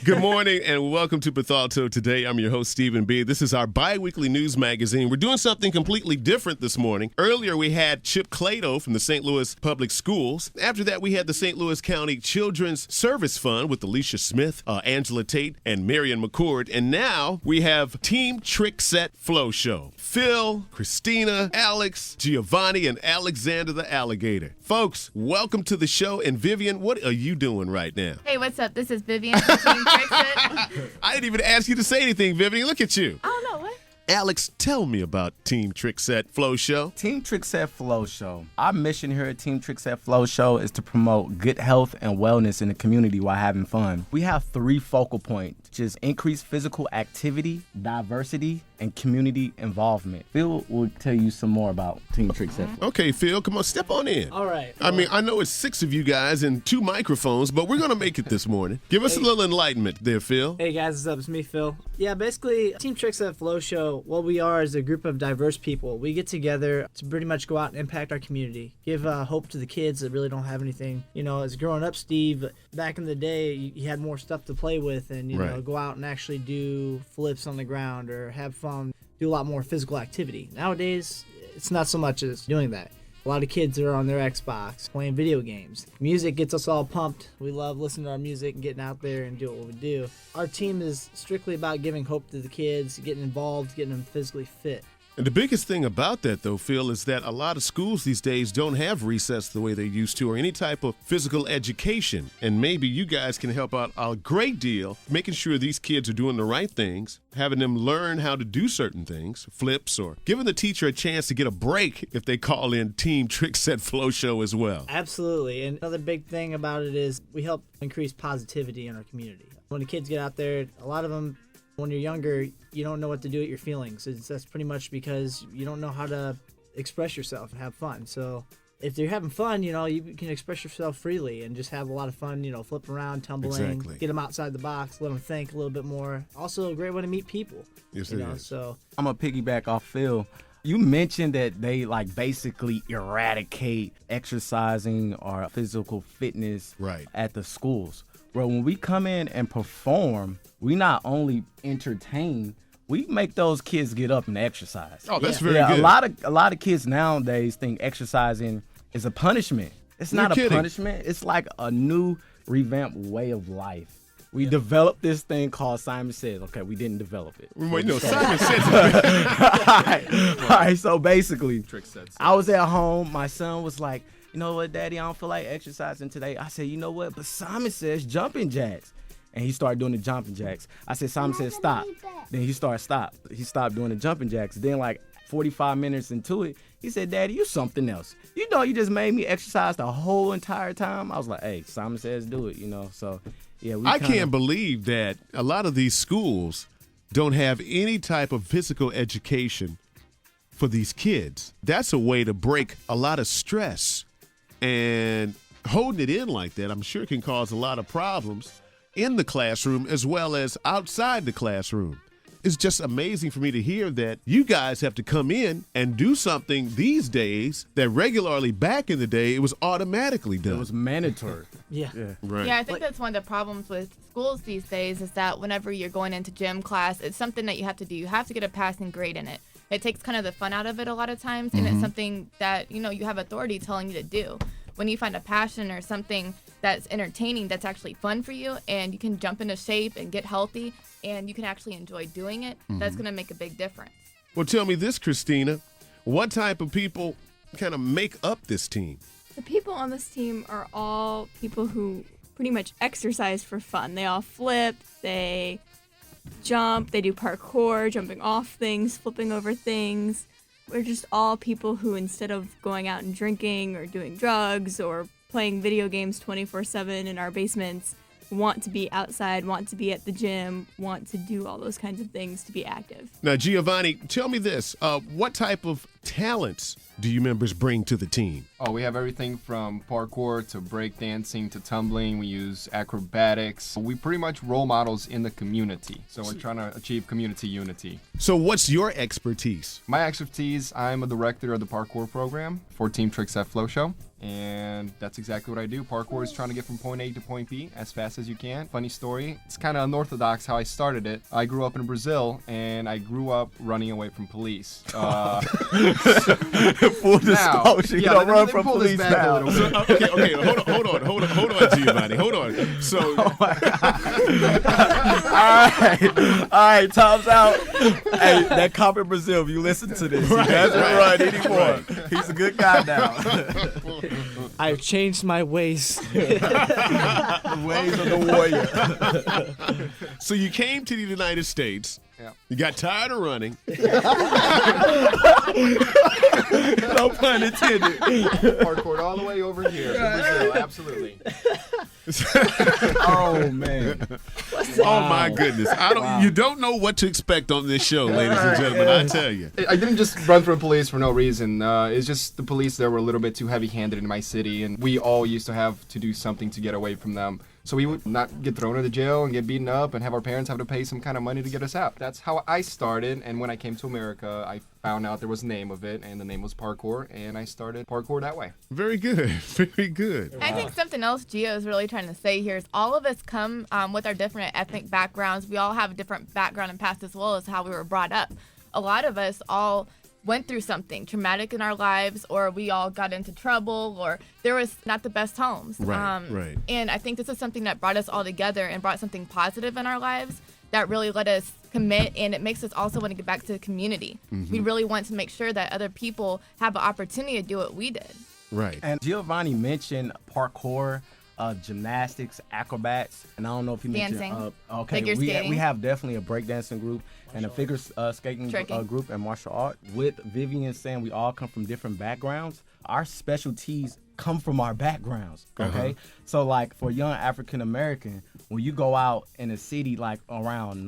Good morning and welcome to Pathalto Today. I'm your host, Stephen B. This is our bi-weekly news magazine. We're doing something completely different this morning. Earlier, we had Chip Clado from the St. Louis Public Schools. After that, we had the St. Louis County Children's Service Fund with Alicia Smith, Angela Tate, and Marion McCord. And now we have Team TRICKset Flo Show. Phil, Christina, Alex, Giovanni, and Alexander the Alligator. Folks, welcome to the show. And Vivian, what are you doing right now? Hey, what's up? This is Vivian from Team TRICKset. I didn't even ask you to say anything, Vivian. Look at you. I don't know, what? Alex, tell me about Team TRICKset Flo Show. Team TRICKset Flo Show. Our mission here at Team TRICKset Flo Show is to promote good health and wellness in the community while having fun. We have 3 focal points, which is increased physical activity, diversity, and community involvement. Phil will tell you some more about Team TRICKset. Okay, Phil, come on, step on in. All right. I mean, I know it's 6 of you guys and 2 microphones, but we're going to make it this morning. Give us a little enlightenment there, Phil. Hey guys, what's up? It's me, Phil. Yeah, basically, Team TRICKset Flo Show, what we are is a group of diverse people. We get together to pretty much go out and impact our community, give hope to the kids that really don't have anything. You know, as growing up, Steve, back in the day, you had more stuff to play with and, you know, go out and actually do flips on the ground or have fun, do a lot more physical activity. Nowadays, it's not so much as doing that. A lot of kids are on their Xbox playing video games. Music gets us all pumped. We love listening to our music and getting out there and doing what we do. Our team is strictly about giving hope to the kids, getting involved, getting them physically fit. And the biggest thing about that, though, Phil, is that a lot of schools these days don't have recess the way they used to or any type of physical education. And maybe you guys can help out a great deal, making sure these kids are doing the right things, having them learn how to do certain things, flips, or giving the teacher a chance to get a break if they call in Team TRICKset Flo Show as well. Absolutely. And another big thing about it is we help increase positivity in our community. When the kids get out there, a lot of them, when you're younger, you don't know what to do with your feelings. That's pretty much because you don't know how to express yourself and have fun. So if you're having fun, you know, you can express yourself freely and just have a lot of fun, you know, flipping around, tumbling, get them outside the box, let them think a little bit more. Also a great way to meet people. Yes, you it know, is. So I'm going to piggyback off Phil. You mentioned that they basically eradicate exercising or physical fitness at the schools. Bro, when we come in and perform, we not only entertain, we make those kids get up and exercise. Oh, that's very good. A lot of kids nowadays think exercising is a punishment. It's not a punishment. It's like a new revamped way of life. We developed this thing called Simon Says. Okay, we didn't develop it. Wait, no, Simon Says. All right, so basically, I was at home. My son was like, you know what, Daddy, I don't feel like exercising today. I said, you know what, but Simon says jumping jacks. And he started doing the jumping jacks. I said, Simon said stop. Then he stopped doing the jumping jacks. Then like 45 minutes into it, he said, Daddy, you something else. You know, you just made me exercise the whole entire time. I was like, hey, Simon says do it, you know. So, yeah. I can't believe that a lot of these schools don't have any type of physical education for these kids. That's a way to break a lot of stress. And holding it in like that, I'm sure, can cause a lot of problems in the classroom as well as outside the classroom. It's just amazing for me to hear that you guys have to come in and do something these days that regularly back in the day, it was automatically done. It was mandatory. Yeah. Right. Yeah, I think that's one of the problems with schools these days is that whenever you're going into gym class, it's something that you have to do. You have to get a passing grade in it. It takes kind of the fun out of it a lot of times, and it's something that, you know, you have authority telling you to do. When you find a passion or something that's entertaining, that's actually fun for you, and you can jump into shape and get healthy, and you can actually enjoy doing it, that's going to make a big difference. Well, tell me this, Christina. What type of people kind of make up this team? The people on this team are all people who pretty much exercise for fun. They all flip, they jump, they do parkour, jumping off things, flipping over things. We're just all people who, instead of going out and drinking or doing drugs or playing video games 24/7 in our basements, want to be outside, want to be at the gym, want to do all those kinds of things to be active. Now, Giovanni, tell me this. What type of talents do you members bring to the team? Oh, we have everything from parkour to breakdancing to tumbling. We use acrobatics. We pretty much role models in the community. So we're trying to achieve community unity. So what's your expertise? My expertise, I'm a director of the parkour program for Team TRICKset Flo Show. And that's exactly what I do. Parkour is trying to get from point A to point B as fast as you can. Funny story, it's kind of unorthodox how I started it. I grew up in Brazil, and I grew up running away from police. Full disclosure, you don't run from police now. Okay, hold on, Giovanni, hold on. So, all right, time's out. Hey, that cop in Brazil, if you listen to this, he doesn't run anymore. Right. He's a good guy now. I've changed my ways. The ways of the warrior. So you came to the United States. Yeah. You got tired of running. No pun intended. Parkour all the way over here from Brazil, absolutely. Oh man. Oh my goodness! You don't know what to expect on this show, ladies and gentlemen. I tell you. I didn't just run from police for no reason. It's just the police there were a little bit too heavy-handed in my city, and we all used to have to do something to get away from them. So we would not get thrown into jail and get beaten up and have our parents have to pay some kind of money to get us out. That's how I started, and when I came to America, I found out there was a name of it, and the name was parkour, and I started parkour that way. Very good, very good. I think something else Gio is really trying to say here is all of us come with our different ethnic backgrounds. We all have a different background and past as well as how we were brought up. A lot of us all went through something traumatic in our lives, or we all got into trouble, or there was not the best homes. Right. And I think this is something that brought us all together and brought something positive in our lives that really let us commit, and it makes us also want to get back to the community. We really want to make sure that other people have an opportunity to do what we did. Right. And Giovanni mentioned parkour, gymnastics, acrobats, and I don't know if you mentioned Dancing. okay, Figure skating. we have definitely a breakdancing group and a figure skating Tricking. group and martial art. With Vivian saying we all come from different backgrounds, our specialties come from our backgrounds. Okay, so like for young African American, when you go out in a city like around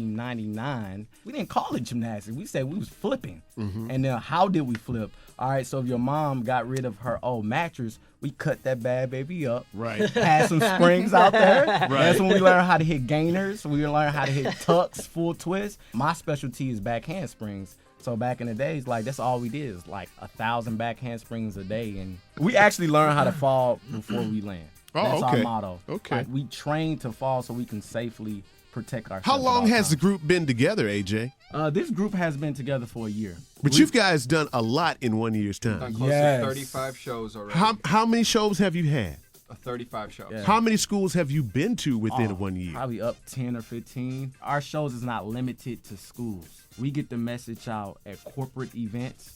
1999, we didn't call it gymnastics. We said we was flipping. And then how did we flip? All right, so if your mom got rid of her old mattress, we cut that bad baby up. Right. Had some springs out there. Right. That's when we learned how to hit gainers. We learned how to hit tucks, full twists. My specialty is back handsprings. So back in the days, like that's all we did is like 1,000 back handsprings a day, and we actually learned how to fall before we land. That's our motto. Okay. Like, we train to fall so we can safely protect ourselves. How long at all has the times. group been together, AJ? This group has been together for a year. But you guys done a lot in 1 year's Done time. close Yes. to 35 shows already. How many shows have you had? 35 shows. Yeah. How many schools have you been to within 1 year? Probably up 10 or 15. Our shows is not limited to schools. We get the message out at corporate events.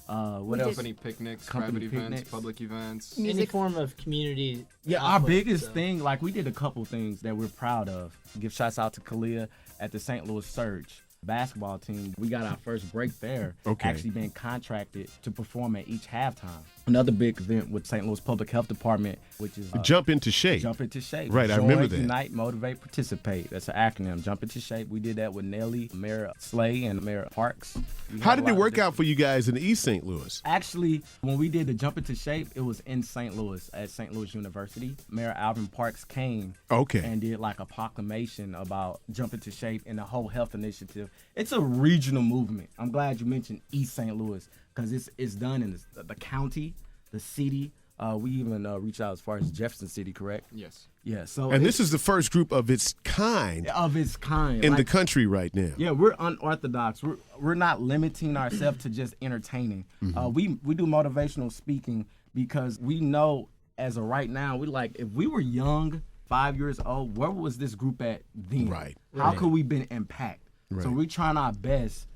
What else? Company picnics, Company private events, picnics. public events. Any form of community. Yeah, our outlet, biggest so. thing, like we did a couple things that we're proud of. Give shouts out to Kalia at the St. Louis Surge basketball team. We got our first break there. Okay. Actually being contracted to perform at each halftime. Another big event with St. Louis Public Health Department, which is Jump into shape. Jump into shape. Right, I Join, remember that. Unite, motivate, participate. That's an acronym. Jump into shape. We did that with Nelly, Mayor Slay, and Mayor Parks. We How had a did lot it of work out different- for you guys in East St. Louis? Actually, when we did the Jump Into Shape, it was in St. Louis at St. Louis University. Mayor Alvin Parks came Okay. and did like a proclamation about Jump Into Shape and the whole health initiative. It's a regional movement. I'm glad you mentioned East St. Louis because it's done in the county, the city. We even reached out as far as Jefferson City, correct? Yes. Yeah. So And this is the first group of its kind of its kind in the Like, country right now. yeah, we're unorthodox. We're not limiting ourselves to just entertaining. We do motivational speaking because we know as of right now, we like if we were young, 5 years old, where was this group at then? Right. How could we been impact? So Right. we're trying our best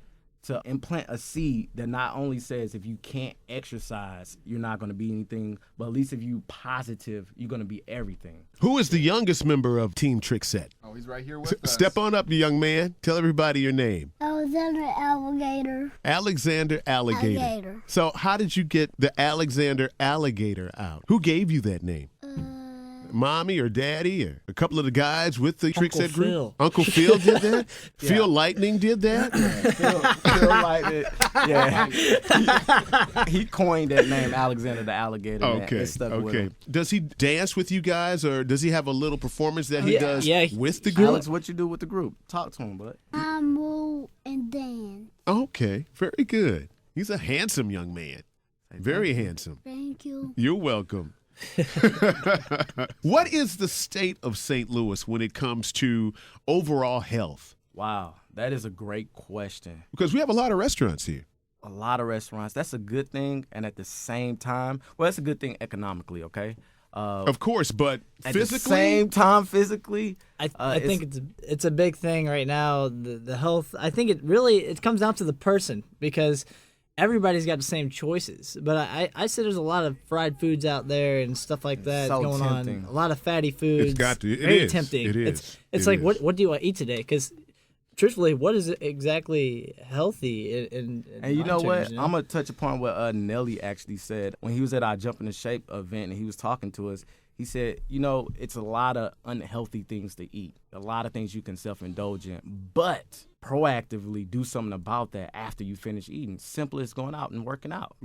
to implant a seed that not only says if you can't exercise, you're not going to be anything, but at least if you positive, you're going to be everything. Who is the youngest member of Team TRICKset? Oh, he's right here with us. Step on up, young man. Tell everybody your name. Alexander Alligator. Alexander Alligator. Alligator. So how did you get the Alexander Alligator out? Who gave you that name? mommy or daddy or a couple of the guys with the TRICKset group? Phil. Uncle Phil did that? Phil Lightning did that? Phil Lightning. Yeah. He coined that name, Alexander the Alligator. Man. Okay. It stuck with Okay. him. Does he dance with you guys, or does he have a little performance that he does Yeah. with the group? Alex, what you do with the group? Talk to him, bud. I move and dance. Okay. Very good. He's a handsome young man. Very handsome. Thank you. You're welcome. What is the state of St. Louis when it comes to overall health? Wow, that is a great question. Because we have a lot of restaurants here. A lot of restaurants. That's a good thing, and at the same time, well, that's a good thing economically, okay? Of course, but At physically, the same time, physically, I think it's a big thing right now. The health. I think it comes down to the person because everybody's got the same choices. But I say there's a lot of fried foods out there and stuff like that so going tempting. on. A lot of fatty foods. It's got to. It Very is. tempting. It is. It's It like is. what do I eat today? Because truthfully, what is exactly healthy? and you know what? I'm going to touch upon what Nelly actually said when he was at our Jump into Shape event and he was talking to us. He said, it's a lot of unhealthy things to eat, a lot of things you can self-indulge in, but proactively do something about that after you finish eating. Simple as going out and working out.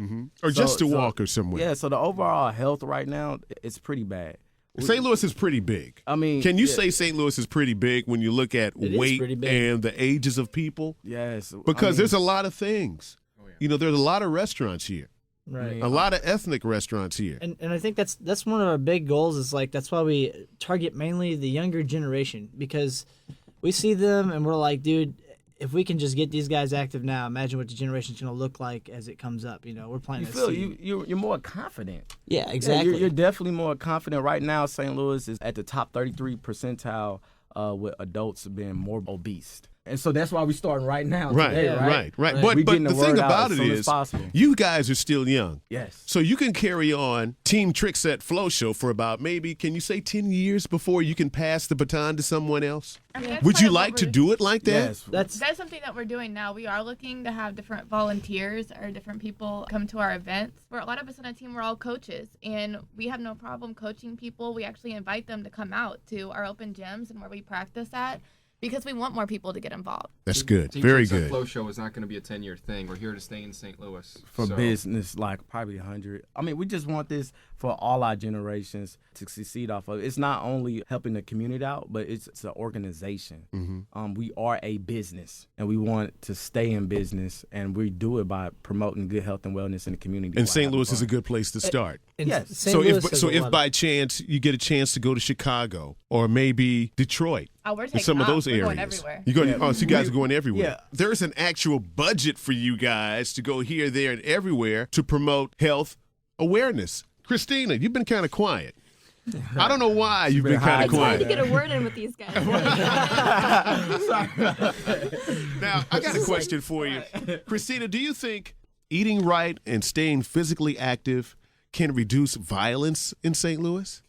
Or just to walk or somewhere. Yeah, so the overall health right now, it's pretty bad. St. Louis is pretty big. I mean, Can you yeah. say St. Louis is pretty big when you look at It is weight pretty big. and the ages of people? Yes. Because there's a lot of things. There's a lot of restaurants here. right. A lot of ethnic restaurants here. And I think that's one of our big goals is like that's why we target mainly the younger generation because we see them and we're like, dude, if we can just get these guys active now, imagine what the generation's gonna look like as it comes up. We're planting. You feel you're more confident. Yeah, Yeah, exactly. you're definitely more confident. Right now, St. Louis is at the top 33 percentile with adults being more obese. And so that's why we're starting right now. Right, today, right. We But getting the the thing word out about as it soon as is, possible. you guys are still young. Yes. So you can carry on Team TRICKset Flo Show for about maybe, can you say 10 years before you can pass the baton to someone else? I mean, that's Would kind you of what like to we're- do it like that? Yes. That's something that we're doing now. We are looking to have different volunteers or different people come to our events. Where a lot of us on the team, we're all coaches, and we have no problem coaching people. We actually invite them to come out to our open gyms and where we practice at because we want more people to get involved. That's good. Team Very TRICKset good. Flo Show is not going to be a 10-year thing. We're here to stay in St. Louis. For So, business, like probably 100. I mean, we just want this for all our generations to succeed off of. It's not only helping the community out, but it's an organization. We are a business, and we want to stay in business, and we do it by promoting good health and wellness in the community. And while St. having Louis is a fun. good place to start. And Yes. St. So Louis if has so a if lot by chance you get a chance to go to Chicago or maybe Detroit, Oh, we're and taking some of off. those We're areas. going everywhere. You're going. Yeah. Oh, so you guys are going everywhere. Yeah. There's an actual budget for you guys to go here, there, and everywhere to promote health awareness. Christina, you've been kind of quiet. I don't know why you've been kind been of I'm trying to quiet. get a word in with these guys. Now, I got a question for you. Christina, do you think eating right and staying physically active can reduce violence in St. Louis?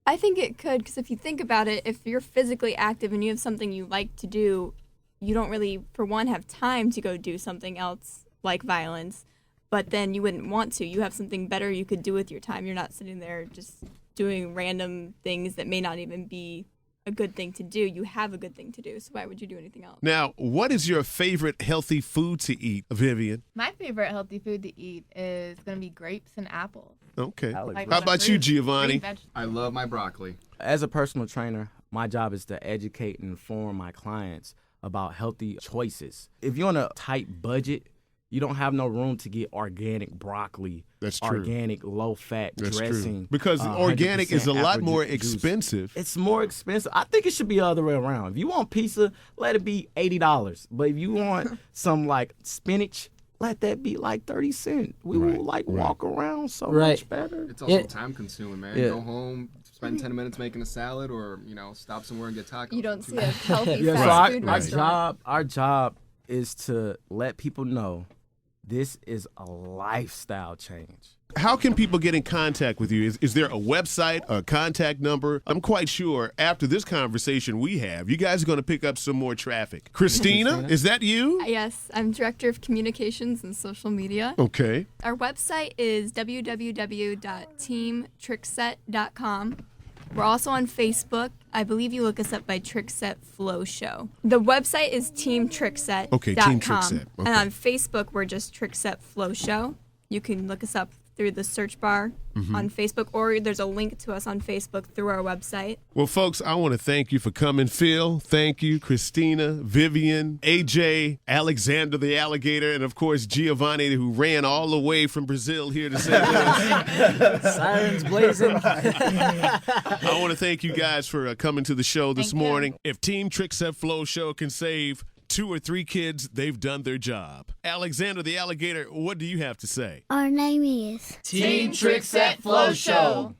I think it could, because if you think about it, if you're physically active and you have something you like to do, you don't really, for one, have time to go do something else like violence, but then you wouldn't want to. You have something better you could do with your time. You're not sitting there just doing random things that may not even be a good thing to do. You have a good thing to do, so why would you do anything else? Now, what is your favorite healthy food to eat, Vivian? My favorite healthy food to eat is going to be grapes and apples. Okay. Alex, How about you, Giovanni? I love my broccoli. As a personal trainer, my job is to educate and inform my clients about healthy choices. If you're on a tight budget, you don't have no room to get organic broccoli. That's true. Organic, low-fat That's dressing. true. Because organic is a 100% lot more apple juice. expensive. It's more expensive. I think it should be the other way around. If you want pizza, let it be $80. But if you want some like spinach, let that be like 30 cents. We will walk around so much better. It's also Yeah. time consuming, man. Yeah. Go home, spend 10 minutes making a salad, or stop somewhere and get tacos. You don't for see $2. a healthy Yeah, so fast food our restaurant. job is to let people know this is a lifestyle change. How can people get in contact with you? Is there a website, a contact number? I'm quite sure after this conversation we have, you guys are going to pick up some more traffic. Christina, is that you? Yes, I'm Director of Communications and Social Media. Okay. Our website is www.teamtrickset.com. We're also on Facebook. I believe you look us up by TRICKset Flo Show. The website is teamtrickset.com. Okay, Team TRICKset. Okay. And on Facebook, we're just TRICKset Flo Show. You can look us up through the search bar on Facebook, or there's a link to us on Facebook through our website. Well, folks, I want to thank you for coming. Phil, thank you. Christina, Vivian, AJ, Alexander the Alligator, and, of course, Giovanni, who ran all the way from Brazil here to St. Louis. Sirens blazing. I want to thank you guys for coming to the show this Thank you. morning. If Team TRICKset Flo Show can save 2 or 3 kids, they've done their job. Alexander the Alligator, what do you have to say? Our name is Team TRICKset Flo Show.